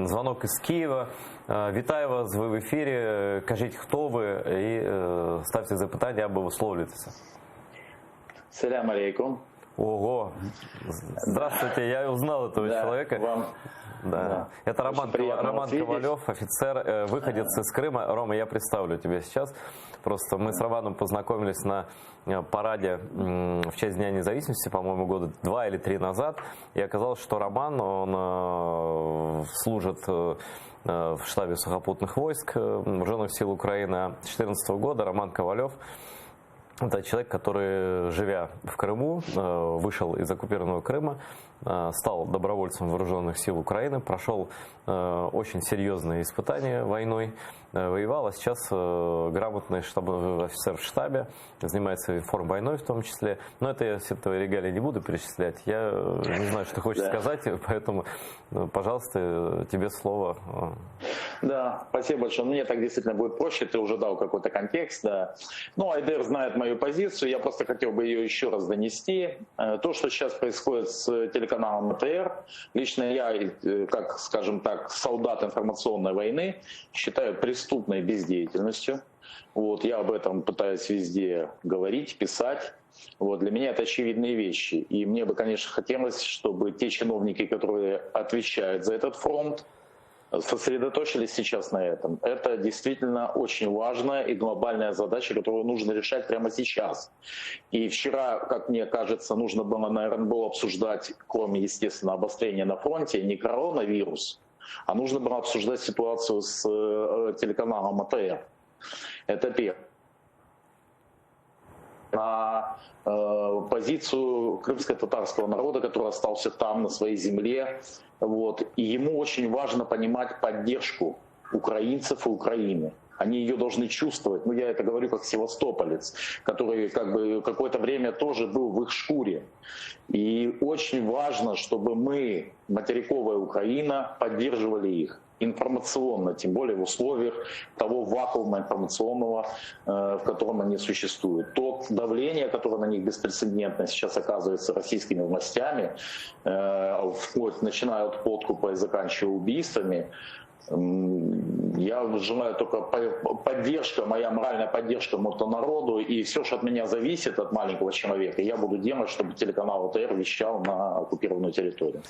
Звонок із Києва. Вітаю вас, ви в ефірі. Кажіть, хто ви, і ставте запитання або висловлюйтеся. Салям алейкум. Ого. Здравствуйте, я узнал этого человека. Вам... Да. Это Роман Ковалев, офицер, выходец из Крыма. Рома, я представлю тебя сейчас. Просто мы с Романом познакомились на параде в честь Дня независимости, по-моему, года 2 или 3 назад. И оказалось, что Роман, он служит в штабе сухопутных войск Вооруженных сил Украины 2014 года. Роман Ковалев. Это человек, который, живя в Крыму, вышел из оккупированного Крыма, стал добровольцем Вооруженных сил Украины, прошел очень серьезные испытания войной, воевал, а сейчас грамотный офицер в штабе, занимается информвойной в том числе. Но это я все твои регалии не буду перечислять. Я не знаю, что ты хочешь сказать, поэтому, пожалуйста, тебе слово. Да, спасибо большое. Мне так действительно будет проще, ты уже дал какой-то контекст. Да. Ну, Айдер знает мою позицию, я просто хотел бы ее еще раз донести. То, что сейчас происходит с телеканалом АТР, лично я, как, скажем так, солдат информационной войны, считаю преступной бездеятельностью. Вот, я об этом пытаюсь везде говорить, писать. Вот, для меня это очевидные вещи. И мне бы, конечно, хотелось, чтобы те чиновники, которые отвечают за этот фронт, сосредоточились сейчас на этом. Это действительно очень важная и глобальная задача, которую нужно решать прямо сейчас. И вчера, как мне кажется, нужно было на РНБО обсуждать, кроме, естественно, обострения на фронте, не коронавирус, а нужно было обсуждать ситуацию с телеканалом АТР. Это первое. На позицию крымско-татарского народа, который остался там, на своей земле. Вот. И ему очень важно понимать поддержку украинцев и Украины. Они ее должны чувствовать. Ну, я это говорю как севастополец, который как бы какое-то время тоже был в их шкуре. И очень важно, чтобы мы, материковая Украина, поддерживали их информационно, тем более в условиях того вакуума информационного, в котором они существуют. То давление, которое на них беспрецедентно сейчас оказывается российскими властями, начиная от подкупа и заканчивая убийствами, я желаю только поддержка, моя моральная поддержка мотонароду, и все, что от меня зависит, от маленького человека, я буду делать, чтобы телеканал АТР вещал на оккупированную территорию.